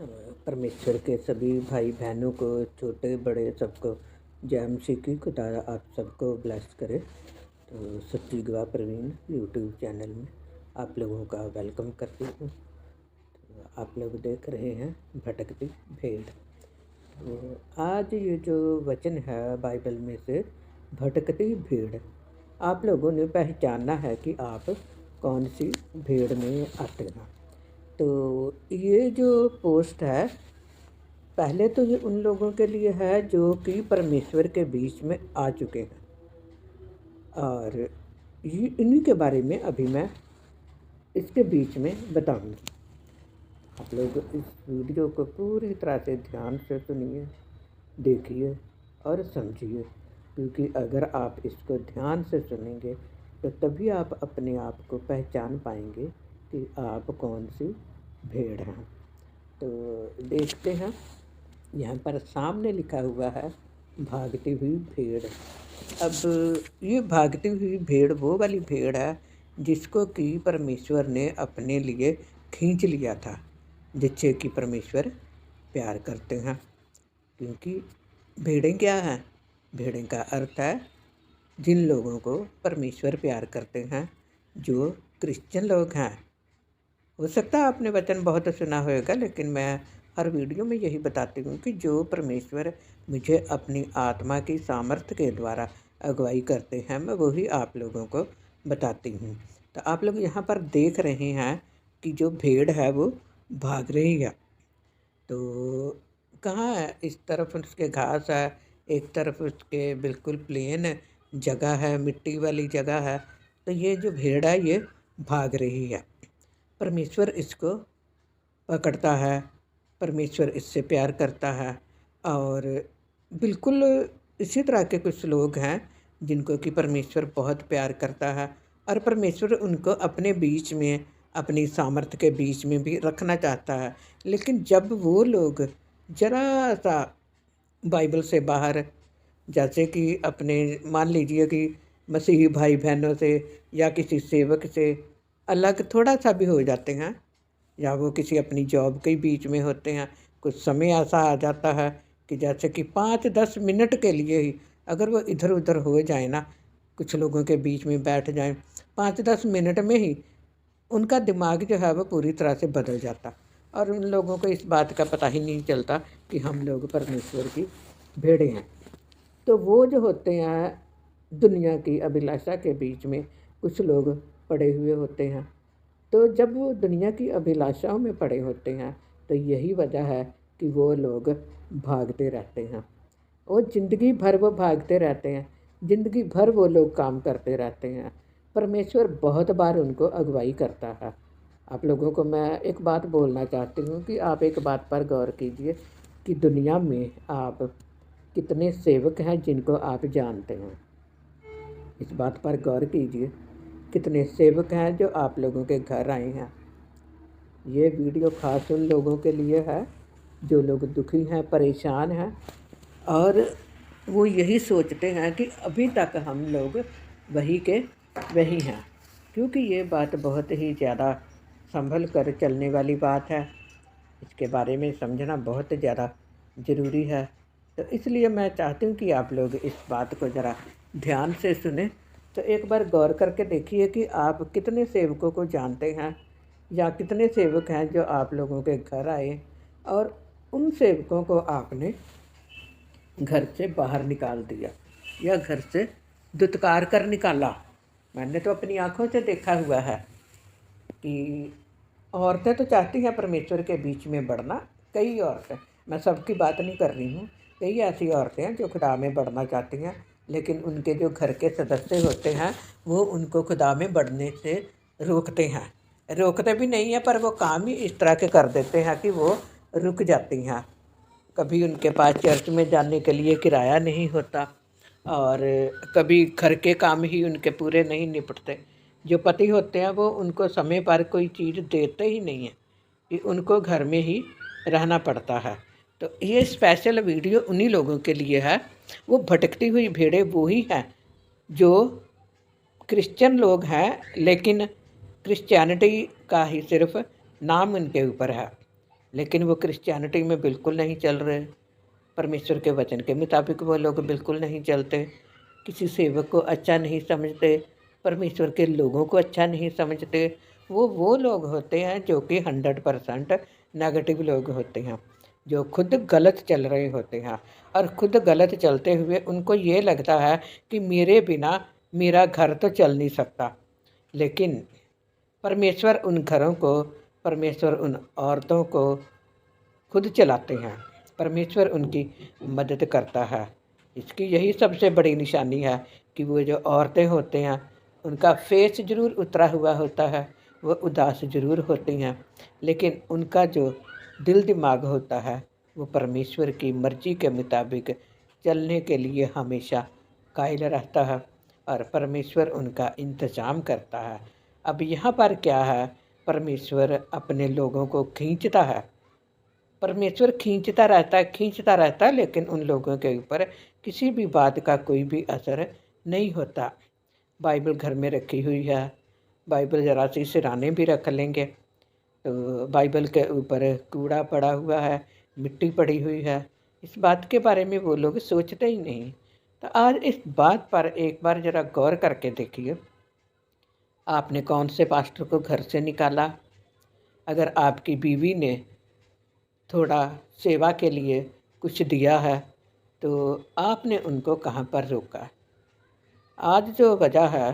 परमेश्वर के सभी भाई बहनों को, छोटे बड़े सबको जय मसीह की। खुदा आप सबको ब्लेस करे। तो सच्ची गवाह प्रवीण यूट्यूब चैनल में आप लोगों का वेलकम करती हूँ। तो आप लोग देख रहे हैं भटकती भेड़। तो आज ये जो वचन है बाइबल में से, भटकती भेड़, आप लोगों ने पहचानना है कि आप कौन सी भेड़ में आते हैं। तो ये जो पोस्ट है, पहले तो ये उन लोगों के लिए है जो कि परमेश्वर के बीच में आ चुके हैं, और ये इन्हीं के बारे में अभी मैं इसके बीच में बताऊंगी। आप लोग इस वीडियो को पूरी तरह से ध्यान से सुनिए, देखिए और समझिए, क्योंकि अगर आप इसको ध्यान से सुनेंगे तो तभी आप अपने आप को पहचान पाएंगे कि आप कौन सी भेड़ हैं। तो देखते हैं, यहाँ पर सामने लिखा हुआ है भागती हुई भेड़। अब ये भागती हुई भेड़ वो वाली भेड़ है जिसको कि परमेश्वर ने अपने लिए खींच लिया था, जिससे कि परमेश्वर प्यार करते हैं। क्योंकि भेड़ें क्या हैं? भेड़ें का अर्थ है जिन लोगों को परमेश्वर प्यार करते हैं, जो क्रिश्चियन लोग हैं। हो सकता है आपने वचन बहुत सुना होगा, लेकिन मैं हर वीडियो में यही बताती हूँ कि जो परमेश्वर मुझे अपनी आत्मा की सामर्थ्य के द्वारा अगुवाई करते हैं, मैं वही आप लोगों को बताती हूँ। तो आप लोग यहाँ पर देख रहे हैं कि जो भेड़ है वो भाग रही है। तो कहाँ है? इस तरफ उसके घास है, एक तरफ उसके बिल्कुल प्लेन जगह है, मिट्टी वाली जगह है। तो ये जो भेड़ है ये भाग रही है। परमेश्वर इसको पकड़ता है, परमेश्वर इससे प्यार करता है। और बिल्कुल इसी तरह के कुछ लोग हैं जिनको कि परमेश्वर बहुत प्यार करता है, और परमेश्वर उनको अपने बीच में, अपनी सामर्थ्य के बीच में भी रखना चाहता है। लेकिन जब वो लोग जरा सा बाइबल से बाहर, जैसे कि अपने मान लीजिए कि मसीही भाई बहनों से या किसी सेवक से अलग थोड़ा सा भी हो जाते हैं, या वो किसी अपनी जॉब के बीच में होते हैं, कुछ समय ऐसा आ जाता है कि जैसे कि 5-10 मिनट के लिए ही अगर वो इधर उधर हो जाए ना, कुछ लोगों के बीच में बैठ जाएं, 5-10 मिनट में ही उनका दिमाग जो है वो पूरी तरह से बदल जाता, और उन लोगों को इस बात का पता ही नहीं चलता कि हम लोग परमेश्वर की भेड़ें हैं। तो वो जो होते हैं दुनिया की अभिलाषा के बीच में, कुछ लोग पड़े हुए होते हैं। तो जब वो दुनिया की अभिलाषाओं में पड़े होते हैं, तो यही वजह है कि वो लोग भागते रहते हैं। और ज़िंदगी भर वो भागते रहते हैं, ज़िंदगी भर वो लोग काम करते रहते हैं। परमेश्वर बहुत बार उनको अगुवाई करता है। आप लोगों को मैं एक बात बोलना चाहती हूँ कि आप एक बात पर गौर कीजिए कि दुनिया में आप कितने सेवक हैं जिनको आप जानते हैं। इस बात पर गौर कीजिए, कितने सेवक हैं जो आप लोगों के घर आए हैं। ये वीडियो खास उन लोगों के लिए है जो लोग दुखी हैं, परेशान हैं, और वो यही सोचते हैं कि अभी तक हम लोग वही के वही हैं। क्योंकि ये बात बहुत ही ज़्यादा संभल कर चलने वाली बात है, इसके बारे में समझना बहुत ज़्यादा ज़रूरी है। तो इसलिए मैं चाहती हूँ कि आप लोग इस बात को ज़रा ध्यान से सुने। तो एक बार गौर करके देखिए कि आप कितने सेवकों को जानते हैं, या कितने सेवक हैं जो आप लोगों के घर आए और उन सेवकों को आपने घर से बाहर निकाल दिया या घर से दुत्कार कर निकाला। मैंने तो अपनी आँखों से देखा हुआ है कि औरतें तो चाहती हैं परमेश्वर के बीच में बढ़ना। कई औरतें, मैं सबकी बात नहीं कर रही हूँ, कई ऐसी औरतें हैं जो खुदा में बढ़ना चाहती हैं, लेकिन उनके जो घर के सदस्य होते हैं वो उनको खुदा में बढ़ने से रोकते हैं। रोकते भी नहीं हैं, पर वो काम ही इस तरह के कर देते हैं कि वो रुक जाती हैं। कभी उनके पास चर्च में जाने के लिए किराया नहीं होता, और कभी घर के काम ही उनके पूरे नहीं निपटते। जो पति होते हैं वो उनको समय पर कोई चीज़ देते ही नहीं है, कि उनको घर में ही रहना पड़ता है। तो ये स्पेशल वीडियो उन्हीं लोगों के लिए है। वो भटकती हुई भेड़ें वो ही हैं जो क्रिश्चियन लोग हैं, लेकिन क्रिश्चियनिटी का ही सिर्फ नाम उनके ऊपर है। लेकिन वो क्रिश्चियनिटी में बिल्कुल नहीं चल रहे। परमेश्वर के वचन के मुताबिक वो लोग बिल्कुल नहीं चलते। किसी सेवक को अच्छा नहीं समझते, परमेश्वर के लोगों को अच्छा नहीं समझते। वो लोग होते हैं जो कि 100% नेगेटिव लोग होते हैं, जो खुद गलत चल रहे होते हैं। और खुद गलत चलते हुए उनको ये लगता है कि मेरे बिना मेरा घर तो चल नहीं सकता। लेकिन परमेश्वर उन घरों को, परमेश्वर उन औरतों को खुद चलाते हैं। परमेश्वर उनकी मदद करता है। इसकी यही सबसे बड़ी निशानी है कि वो जो औरतें होते हैं उनका फेस ज़रूर उतरा हुआ होता है, वो उदास ज़रूर होती हैं, लेकिन उनका जो दिल दिमाग होता है वो परमेश्वर की मर्ज़ी के मुताबिक चलने के लिए हमेशा कायल रहता है और परमेश्वर उनका इंतज़ाम करता है। अब यहाँ पर क्या है, परमेश्वर अपने लोगों को खींचता है। परमेश्वर खींचता रहता है, लेकिन उन लोगों के ऊपर किसी भी बात का कोई भी असर नहीं होता। बाइबल घर में रखी हुई है, बाइबल ज़रा सी सिराने भी रख लेंगे तो बाइबल के ऊपर कूड़ा पड़ा हुआ है, मिट्टी पड़ी हुई है, इस बात के बारे में वो लोग सोचते ही नहीं। तो आज इस बात पर एक बार ज़रा गौर करके देखिए, आपने कौन से पास्टर को घर से निकाला? अगर आपकी बीवी ने थोड़ा सेवा के लिए कुछ दिया है तो आपने उनको कहाँ पर रोका? आज जो वजह है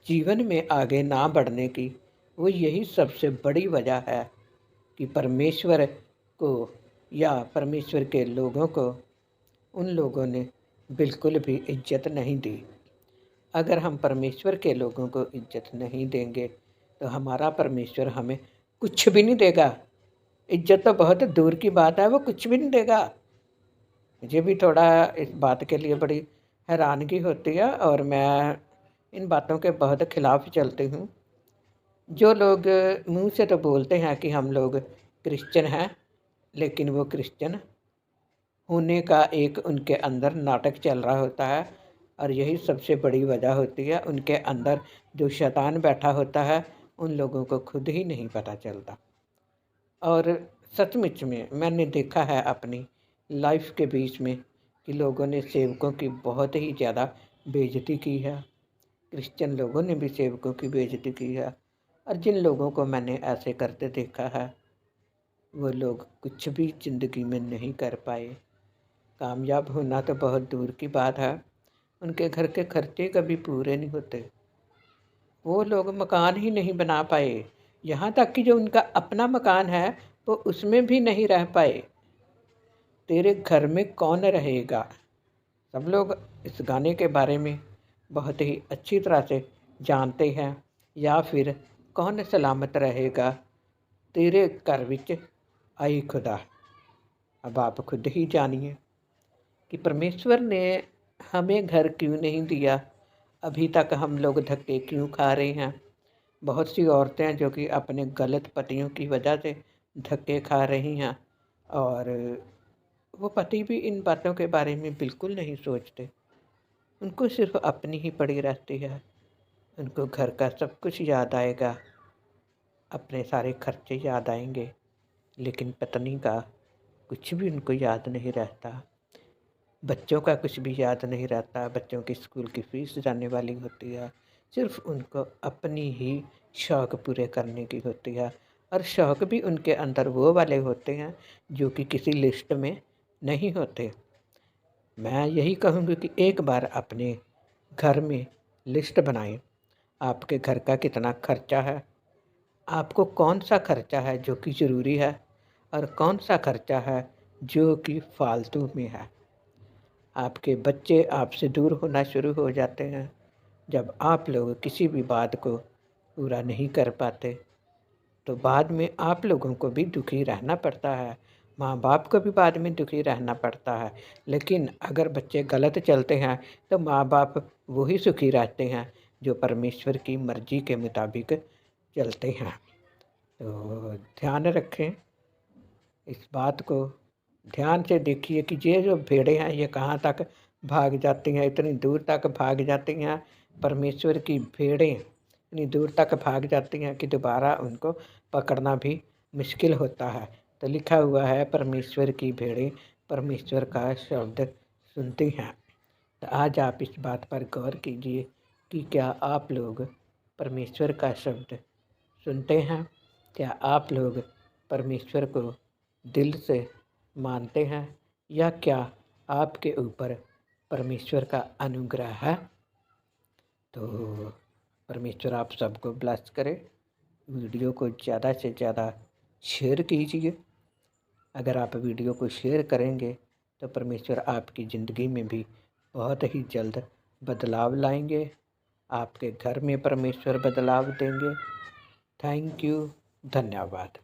जीवन में आगे ना बढ़ने की, वो यही सबसे बड़ी वजह है कि परमेश्वर को या परमेश्वर के लोगों को उन लोगों ने बिल्कुल भी इज्जत नहीं दी। अगर हम परमेश्वर के लोगों को इज्जत नहीं देंगे तो हमारा परमेश्वर हमें कुछ भी नहीं देगा। इज्जत तो बहुत दूर की बात है, वो कुछ भी नहीं देगा। मुझे भी थोड़ा इस बात के लिए बड़ी हैरानगी होती है और मैं इन बातों के बहुत खिलाफ चलती हूँ। जो लोग मुंह से तो बोलते हैं कि हम लोग क्रिश्चियन हैं, लेकिन वो क्रिश्चियन होने का एक उनके अंदर नाटक चल रहा होता है और यही सबसे बड़ी वजह होती है। उनके अंदर जो शैतान बैठा होता है उन लोगों को खुद ही नहीं पता चलता। और सचमुच में मैंने देखा है अपनी लाइफ के बीच में कि लोगों ने सेवकों की बहुत ही ज़्यादा बेइज्जती की है। क्रिश्चियन लोगों ने भी सेवकों की बेइज्जती की है और जिन लोगों को मैंने ऐसे करते देखा है वो लोग कुछ भी ज़िंदगी में नहीं कर पाए। कामयाब होना तो बहुत दूर की बात है, उनके घर के खर्चे कभी पूरे नहीं होते। वो लोग मकान ही नहीं बना पाए, यहाँ तक कि जो उनका अपना मकान है वो उसमें भी नहीं रह पाए। तेरे घर में कौन रहेगा? सब लोग इस गाने के बारे में बहुत ही अच्छी तरह से जानते हैं। या फिर कौन सलामत रहेगा तेरे घर विच आई खुदा। अब आप खुद ही जानिए कि परमेश्वर ने हमें घर क्यों नहीं दिया, अभी तक हम लोग धक्के क्यों खा रहे हैं। बहुत सी औरतें हैं जो कि अपने गलत पतियों की वजह से धक्के खा रही हैं और वो पति भी इन बातों के बारे में बिल्कुल नहीं सोचते। उनको सिर्फ अपनी ही पड़ी रहती है। उनको घर का सब कुछ याद आएगा, अपने सारे खर्चे याद आएंगे, लेकिन पत्नी का कुछ भी उनको याद नहीं रहता। बच्चों का कुछ भी याद नहीं रहता। बच्चों की स्कूल की फ़ीस जाने वाली होती है। सिर्फ उनको अपनी ही शौक़ पूरे करने की होती है और शौक़ भी उनके अंदर वो वाले होते हैं जो कि किसी लिस्ट में नहीं होते। मैं यही कहूँगी कि एक बार अपने घर में लिस्ट बनाएं। आपके घर का कितना खर्चा है, आपको कौन सा खर्चा है जो कि ज़रूरी है और कौन सा खर्चा है जो कि फालतू में है। आपके बच्चे आपसे दूर होना शुरू हो जाते हैं जब आप लोग किसी भी बात को पूरा नहीं कर पाते। तो बाद में आप लोगों को भी दुखी रहना पड़ता है, माँ बाप को भी बाद में दुखी रहना पड़ता है। लेकिन अगर बच्चे गलत चलते हैं तो माँ बाप वही सुखी रहते हैं जो परमेश्वर की मर्ज़ी के मुताबिक चलते हैं। तो ध्यान रखें, इस बात को ध्यान से देखिए कि ये जो भेड़ें हैं ये कहाँ तक भाग जाती हैं, इतनी दूर तक भाग जाती हैं। परमेश्वर की भेड़ें इतनी दूर तक भाग जाती हैं कि दोबारा उनको पकड़ना भी मुश्किल होता है। तो लिखा हुआ है, परमेश्वर की भेड़ें परमेश्वर का शब्द सुनती हैं। तो आज आप इस बात पर गौर कीजिए कि क्या आप लोग परमेश्वर का शब्द सुनते हैं? क्या आप लोग परमेश्वर को दिल से मानते हैं, या क्या आपके ऊपर परमेश्वर का अनुग्रह है? तो परमेश्वर आप सबको ब्लेस करे। वीडियो को ज़्यादा से ज़्यादा शेयर कीजिए। अगर आप वीडियो को शेयर करेंगे तो परमेश्वर आपकी ज़िंदगी में भी बहुत ही जल्द बदलाव लाएंगे। आपके घर में परमेश्वर बदलाव देंगे। Thank you. धन्यवाद।